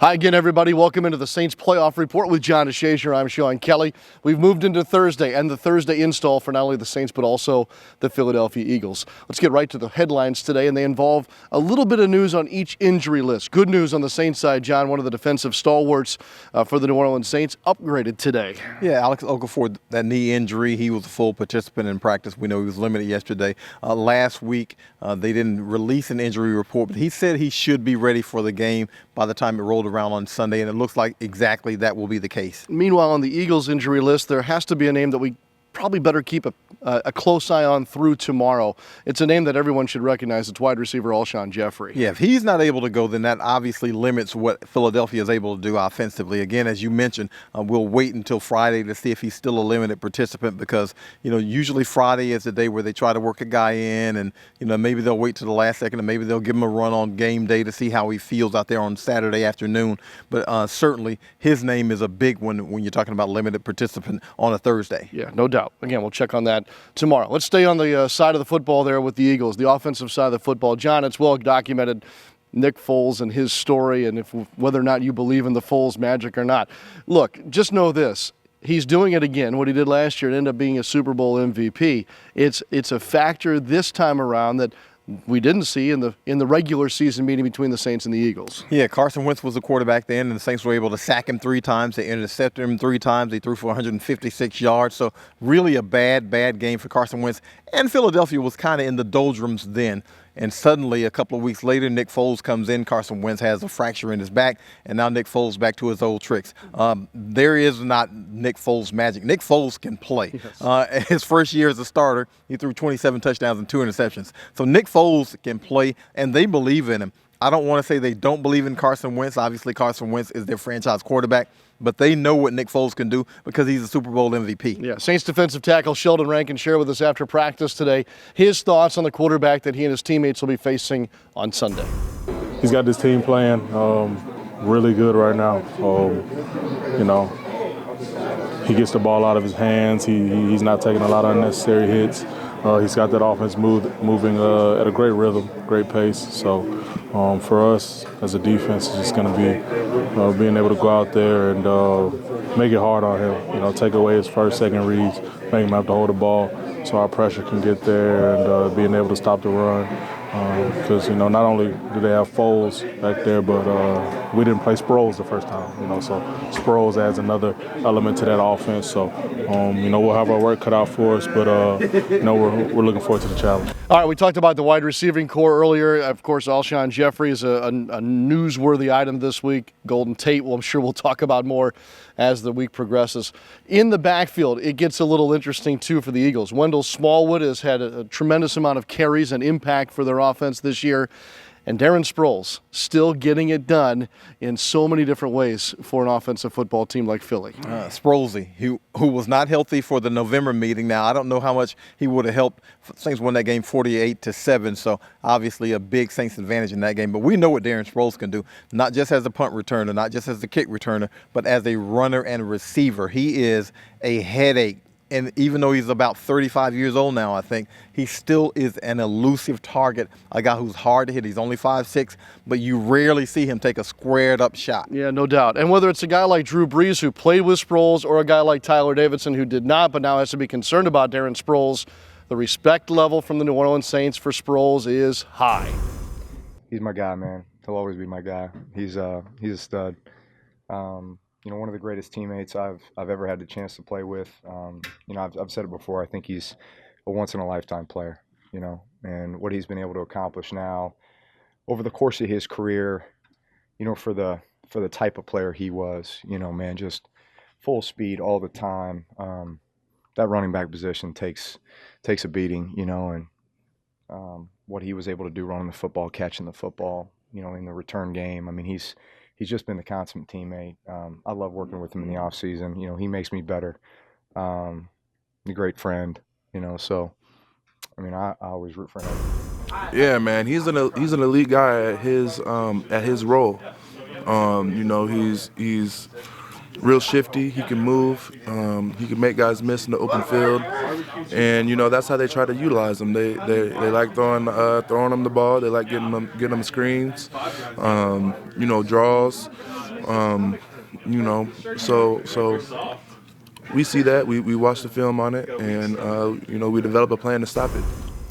Hi again, everybody. Welcome into the Saints Playoff Report with John DeShazier. I'm Sean Kelley. We've moved into Thursday and the Thursday install for not only the Saints but also the Philadelphia Eagles. Let's get right to the headlines today, and they involve a little bit of news on each injury list. Good news on the Saints side, John. One of the defensive stalwarts for the New Orleans Saints upgraded today. Yeah, Alex Okafor, that knee injury, he was a full participant in practice. We know he was limited yesterday. Last week, they didn't release an injury report, but he said he should be ready for the game by the time it rolled around on Sunday, and it looks like exactly that will be the case. Meanwhile, on the Eagles injury list, there has to be a name that we probably better keep a close eye on through tomorrow. It's a name that everyone should recognize. It's wide receiver Alshon Jeffery. Yeah, if he's not able to go, then that obviously limits what Philadelphia is able to do offensively. Again, as you mentioned, we'll wait until Friday to see if he's still a limited participant because, usually Friday is the day where they try to work a guy in and, maybe they'll wait to the last second and maybe they'll give him a run on game day to see how he feels out there on Saturday afternoon. But certainly his name is a big one when you're talking about limited participant on a Thursday. Yeah, no doubt. Again, we'll check on that tomorrow. Let's stay on the side of the football there with the Eagles, the offensive side of the football. John, it's well documented, Nick Foles and his story, and whether or not you believe in the Foles magic or not. Look, just know this. He's doing it again, what he did last year, and ended up being a Super Bowl MVP. It's a factor this time around that we didn't see in the regular season meeting between the Saints and the Eagles. Yeah, Carson Wentz was the quarterback then, and the Saints were able to sack him 3 times. They intercepted him 3 times. They threw for 156 yards. So really a bad game for Carson Wentz. And Philadelphia was kind of in the doldrums then. And suddenly, a couple of weeks later, Nick Foles comes in. Carson Wentz has a fracture in his back, and now Nick Foles back to his old tricks. There is not Nick Foles magic. Nick Foles can play. Yes. His first year as a starter, he threw 27 touchdowns and 2 interceptions. So Nick Foles can play, and they believe in him. I don't want to say they don't believe in Carson Wentz. Obviously, Carson Wentz is their franchise quarterback, but they know what Nick Foles can do because he's a Super Bowl MVP. Yeah, Saints defensive tackle Sheldon Rankin shared with us after practice today his thoughts on the quarterback that he and his teammates will be facing on Sunday. He's got this team playing really good right now. He gets the ball out of his hands. He's not taking a lot of unnecessary hits. He's got that offense moving at a great rhythm, great pace. So for us as a defense, it's just going to be being able to go out there and make it hard on him. Take away his first, second reads, make him have to hold the ball so our pressure can get there and being able to stop the run. Because, not only do they have Foles back there, but we didn't play Sproles the first time, so Sproles adds another element to that offense. So, we'll have our work cut out for us, but, we're looking forward to the challenge. All right, we talked about the wide receiving core earlier. Of course, Alshon Jeffery is a newsworthy item this week. Golden Tate, I'm sure we'll talk about more as the week progresses. In the backfield, it gets a little interesting, too, for the Eagles. Wendell Smallwood has had a tremendous amount of carries and impact for their offense this year. And Darren Sproles still getting it done in so many different ways for an offensive football team like Philly. Sproles, who was not healthy for the November meeting. Now, I don't know how much he would have helped. Saints won that game 48-7, so obviously a big Saints advantage in that game. But we know what Darren Sproles can do, not just as a punt returner, not just as a kick returner, but as a runner and receiver. He is a headache. And even though he's about 35 years old now, I think, he still is an elusive target, a guy who's hard to hit. He's only 5'6", but you rarely see him take a squared-up shot. Yeah, no doubt. And whether it's a guy like Drew Brees who played with Sproles or a guy like Tyler Davidson who did not but now has to be concerned about Darren Sproles, the respect level from the New Orleans Saints for Sproles is high. He's my guy, man. He'll always be my guy. He's a stud. One of the greatest teammates I've ever had the chance to play with. I've said it before. I think he's a once-in-a-lifetime player. And what he's been able to accomplish now over the course of his career. For the type of player he was. Man, just full speed all the time. That running back position takes a beating. And what he was able to do running the football, catching the football. In the return game. I mean, He's just been the consummate teammate. I love working with him in the off season. He makes me better. A great friend. So I always root for him. Yeah, man, he's an elite guy at his role. He's real shifty. He can move. He can make guys miss in the open field, and that's how they try to utilize him. They like throwing him the ball. They like getting them screens, draws. You know, so we see that, we watch the film on it, and you know, we develop a plan to stop it.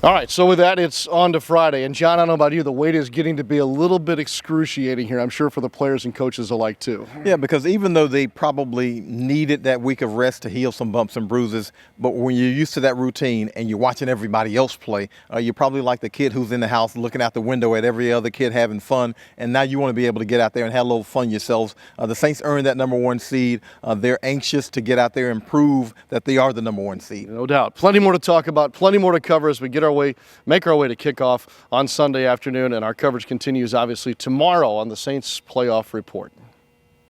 All right, so with that, it's on to Friday. And John, I don't know about you, the wait is getting to be a little bit excruciating here, I'm sure, for the players and coaches alike, too. Yeah, because even though they probably needed that week of rest to heal some bumps and bruises, but when you're used to that routine and you're watching everybody else play, you're probably like the kid who's in the house looking out the window at every other kid having fun, and now you want to be able to get out there and have a little fun yourselves. The Saints earned that #1 seed. They're anxious to get out there and prove that they are the #1 seed. No doubt. Plenty more to talk about, plenty more to cover as we make our way to kickoff on Sunday afternoon, and our coverage continues obviously tomorrow on the Saints Playoff Report.